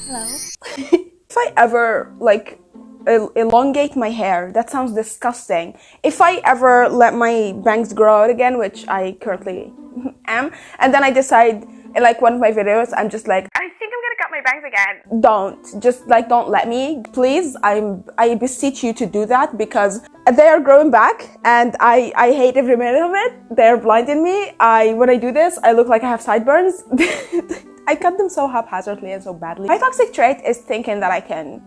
Hello. If I ever like elongate my hair, that sounds disgusting. If I ever let my bangs grow out again, which I currently am, and then I decide in like one of my videos, I'm just like, I think I'm gonna cut my bangs again. Don't let me, please. I beseech you to do that, because they are growing back and I hate every minute of it. They're blinding me. When I do this, I look like I have sideburns. I cut them so haphazardly and so badly. My toxic trait is thinking that I can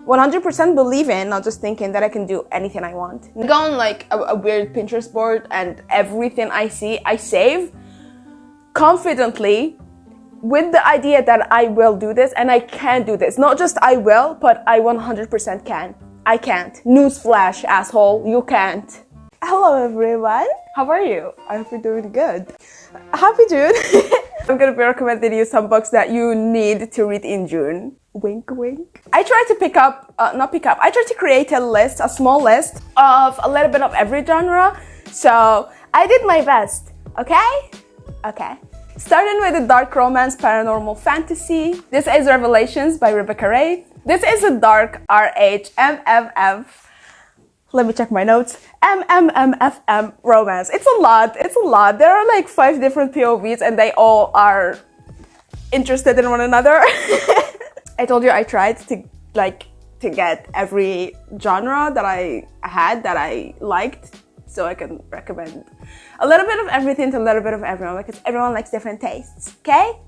100% believe in, not just thinking that I can do anything I want. I go on like a weird Pinterest board, and everything I see, I save confidently with the idea that I will do this and I can do this. Not just I will, but I 100% can. I can't. Newsflash, asshole, you can't. Hello everyone. How are you? I hope you're doing good. Happy June. I'm gonna be recommending you some books that you need to read in June. Wink, wink. I try to I try to create a small list of a little bit of every genre. So I did my best, okay? Okay. Starting with a dark romance, paranormal fantasy. This is Revelations by Rebecca Ray. This is a dark RHMMF. Let me check my notes. MMMFM romance. It's a lot. There are like 5 different POVs and they all are interested in one another. I told you I tried to get every genre that I liked, so I can recommend a little bit of everything to a little bit of everyone, because everyone likes different tastes, okay?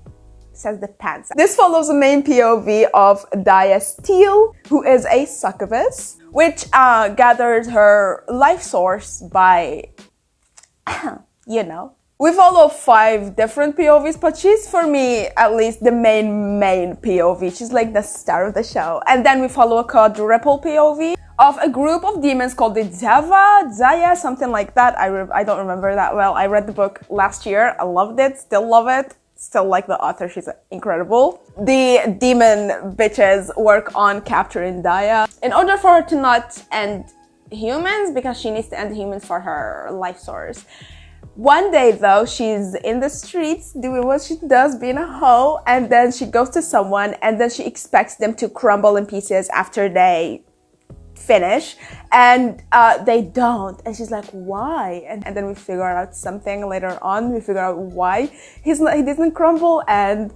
Says the pants. This follows the main POV of Daya Steele, who is a succubus, which gathered her life source by, you know. We follow 5 different POVs, but she's, for me, at least the main POV. She's like the star of the show. And then we follow a quadruple POV of a group of demons called the Zaya, something like that. I don't remember that well. I read the book last year. I loved it, still love it. Still like the author, she's incredible. The demon bitches work on capturing Daya in order for her to not end humans, because she needs to end humans for her life source. One day though, she's in the streets doing what she does, being a hoe, and then she goes to someone and then she expects them to crumble in pieces after they finish, and they don't, and she's like, why? And then we figure out something later on. We figure out why he doesn't crumble, and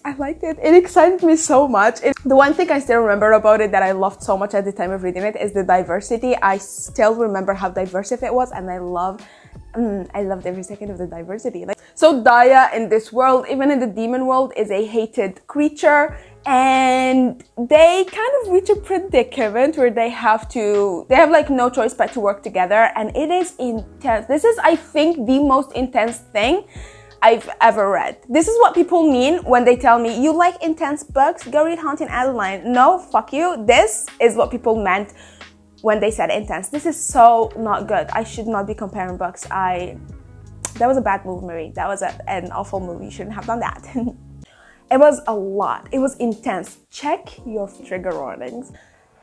I liked it. It excited me so much. The one thing I still remember about it that I loved so much at the time of reading it is the diversity. I still remember how diverse it was, and I loved every second of the diversity. So Daya in this world, even in the demon world, is a hated creature, and they kind of reach a predicament where they have like no choice but to work together, and it is intense. This is, I think, the most intense thing I've ever read. This is what people mean when they tell me, you like intense books? Go read Haunting Adeline. No, fuck you. This is what people meant when they said intense. This is so not good. I should not be comparing books. That was a bad movie, Marie. That was an awful movie. You shouldn't have done that. It was a lot. It was intense. Check your trigger warnings.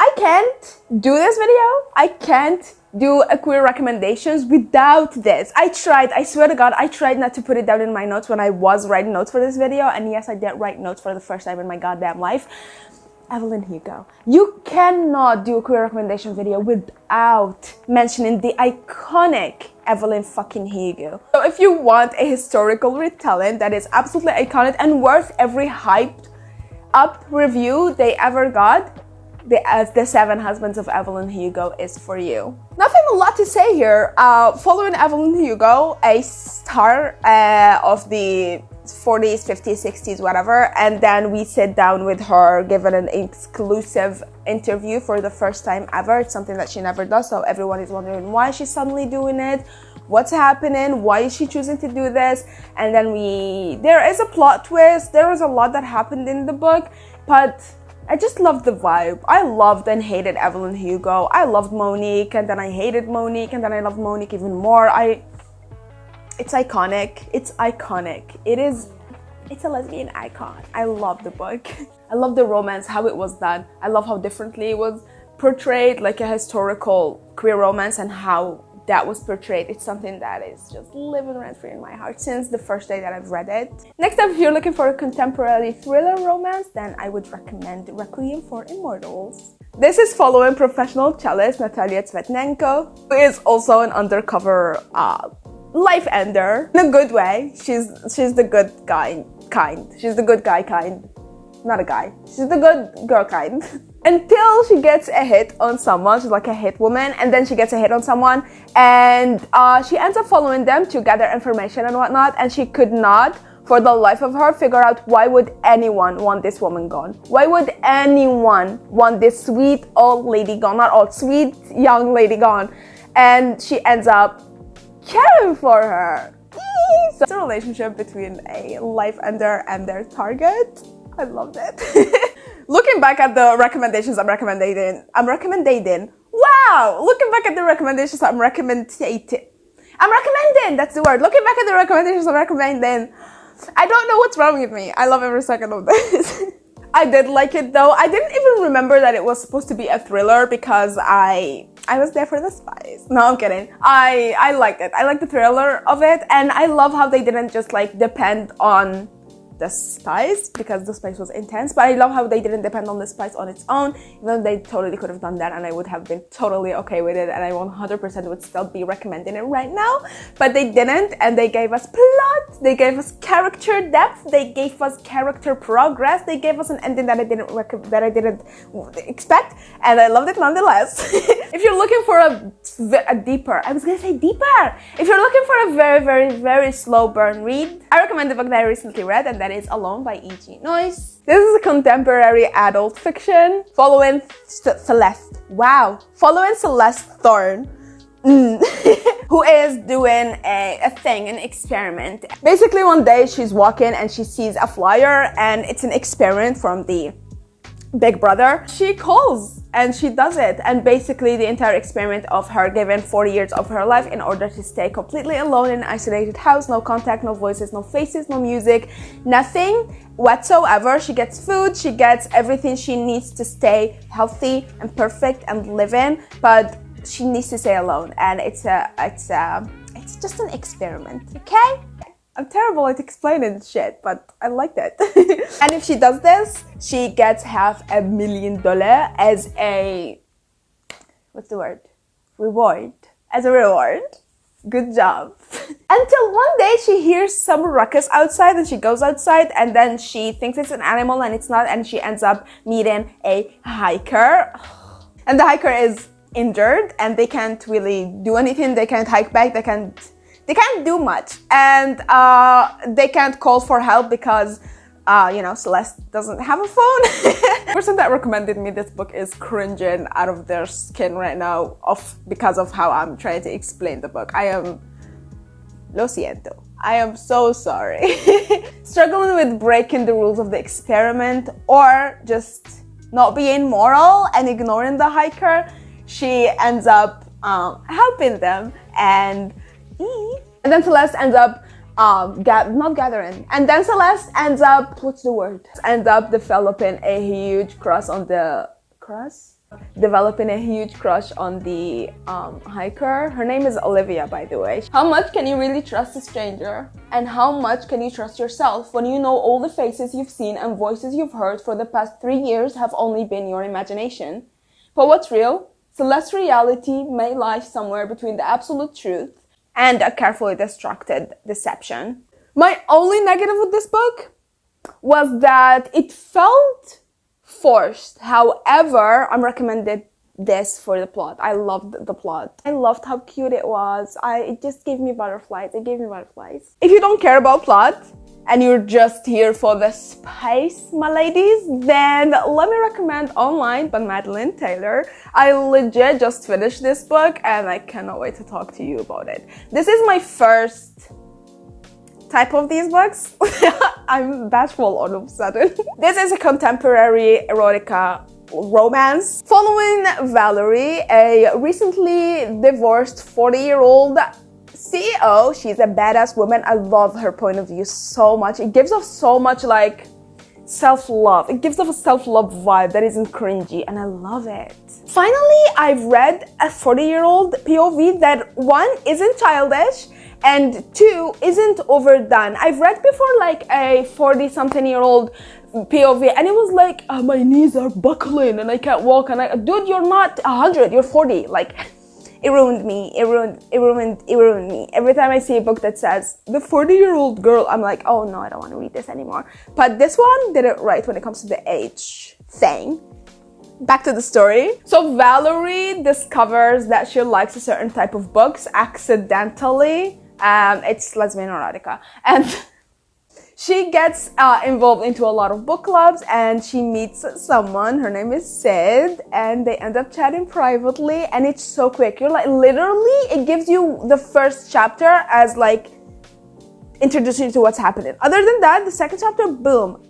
I can't do this video. I can't do a queer recommendations without this. I tried. I swear to God, I tried not to put it down in my notes when I was writing notes for this video. And yes, I did write notes for the first time in my goddamn life. Evelyn Hugo. You cannot do a queer recommendation video without mentioning the iconic Evelyn fucking Hugo. So if you want a historical retelling that is absolutely iconic and worth every hyped up review they ever got, the 7 Husbands of Evelyn Hugo is for you. Nothing a lot to say here. Following Evelyn Hugo, a star of the 40s, 50s, 60s, whatever, and then we sit down with her, given an exclusive interview for the first time ever. It's something that she never does, so everyone is wondering why she's suddenly doing it, what's happening, why is she choosing to do this, and then there is a plot twist. There was a lot that happened in the book, but I just loved the vibe. I loved and hated Evelyn Hugo. I loved Monique, and then I hated Monique, and then I loved Monique even more. It's iconic. It's iconic. It's a lesbian icon. I love the book. I love the romance, how it was done. I love how differently it was portrayed, like a historical queer romance, and how that was portrayed, it's something that is just living rent-free in my heart since the first day that I've read it. Next up, if you're looking for a contemporary thriller romance, then I would recommend Requiem for Immortals. This is following professional cellist Natalia Tsvetnenko, who is also an undercover life ender in a good way. She's the good guy kind. She's the good guy kind. Not a guy. She's the good girl kind. Until she gets a hit on someone. She's like a hit woman, and then she gets a hit on someone, and she ends up following them to gather information and whatnot, and she could not, for the life of her, figure out why would anyone want this woman gone. Why would anyone want this sweet old lady gone? Not old, sweet young lady gone. And she ends up caring for her. So it's a relationship between a life ender and their target. I loved it. Looking back at the recommendations I'm recommending. Wow! Looking back at the recommendations I'm recommending. That's the word. Looking back at the recommendations I'm recommending. I don't know what's wrong with me. I love every second of this. I did like it though. I didn't even remember that it was supposed to be a thriller because I was there for the spice. No, I'm kidding. I liked it. I liked the thriller of it, and I love how they didn't just like depend on the spice because the spice was intense, but I love how they didn't depend on the spice on its own, even though they totally could have done that and I would have been totally okay with it and I 100% would still be recommending it right now, but they didn't, and they gave us plot, they gave us character depth, they gave us character progress, they gave us an ending that I didn't expect, and I loved it nonetheless. If you're looking for a deeper, I was gonna say deeper, if you're looking for a very slow burn read, I recommend the book that I recently read, and that is Alone by E.G. Noyce. This is a contemporary adult fiction following Celeste Thorne, who is doing an experiment. Basically, one day she's walking and she sees a flyer, and it's an experiment from the Big Brother. She calls and she does it, and basically the entire experiment of her given 40 years of her life in order to stay completely alone in an isolated house, no contact, no voices, no faces, no music, nothing whatsoever. She gets food, she gets everything she needs to stay healthy and perfect and live in, but she needs to stay alone, and it's just an experiment, okay? I'm terrible at explaining shit, but I liked it. And if she does this, she gets $500,000 as a, what's the word? Reward. As a reward. Good job. Until one day she hears some ruckus outside, and she goes outside, and then she thinks it's an animal and it's not, and she ends up meeting a hiker. And the hiker is injured and they can't really do anything. They can't hike back, they can't do much, and they can't call for help because Celeste doesn't have a phone. The person that recommended me this book is cringing out of their skin right now because of how I'm trying to explain the book. I am lo siento. I am so sorry. Struggling with breaking the rules of the experiment, or just not being moral and ignoring the hiker, she ends up helping them, and then Celeste ends up developing a huge crush on the hiker. Her name is Olivia, by the way. How much can you really trust a stranger? And how much can you trust yourself when you know all the faces you've seen and voices you've heard for the past 3 years have only been your imagination? But what's real? Celeste's reality may lie somewhere between the absolute truth and a carefully constructed deception. My only negative with this book was that it felt forced. However, I'm recommended this for the plot. I loved the plot. I loved how cute it was. It just gave me butterflies. It gave me butterflies. If you don't care about plot and you're just here for the spice, my ladies, then let me recommend Online by Madeline Taylor. I legit just finished this book and I cannot wait to talk to you about it. This is my first type of these books. I'm bashful all of a sudden. This is a contemporary erotica romance following Valerie, a recently divorced 40-year-old CEO. She's a badass woman. I love her point of view so much. It gives off so much like self-love. It gives off a self-love vibe that isn't cringy, and I love it. Finally, I've read a 40-year-old POV that one, isn't childish, and two, isn't overdone. I've read before like a 40-something-year-old POV, and it was like, oh, my knees are buckling and I can't walk, and dude, you're not 100, you're 40. Like, it ruined me. It ruined me. Every time I see a book that says the 40-year-old girl, I'm like, oh no, I don't want to read this anymore. But this one did it right when it comes to the age thing. Back to the story. So Valerie discovers that she likes a certain type of books accidentally. It's lesbian erotica, and she gets involved into a lot of book clubs, and she meets someone. Her name is Sid, and they end up chatting privately, and it's so quick. You're like, literally, it gives you the first chapter as like introducing you to what's happening. Other than that, the second chapter, boom.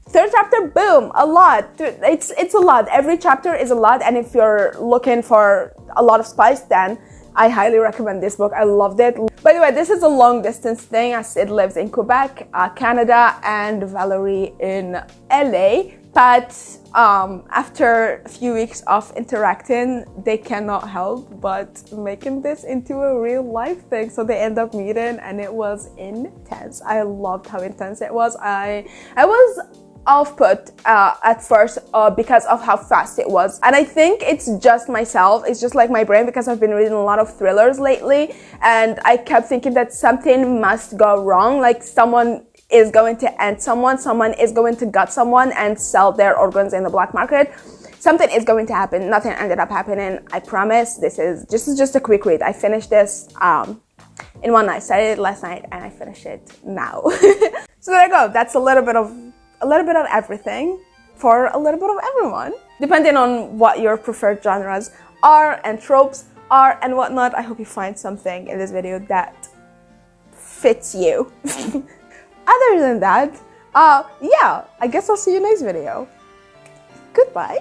Third chapter, boom, a lot. It's a lot. Every chapter is a lot, and if you're looking for a lot of spice, then I highly recommend this book. I loved it. By the way, this is a long distance thing, as Sid lives in Quebec, Canada, and Valerie in LA. But after a few weeks of interacting, they cannot help but making this into a real life thing. So they end up meeting, and it was intense. I loved how intense it was. I was off-put at first because of how fast it was, and I think it's just myself, it's just like my brain, because I've been reading a lot of thrillers lately, and I kept thinking that something must go wrong, like someone is going to end someone is going to gut someone and sell their organs in the black market. Something is going to happen. Nothing ended up happening, I promise. This is just a quick read. I finished this in one night. Started it last night and I finished it now. So there you go. That's a little bit of everything for a little bit of everyone, depending on what your preferred genres are and tropes are and whatnot. I hope you find something in this video that fits you. Other than that, yeah, I guess I'll see you next video. Goodbye.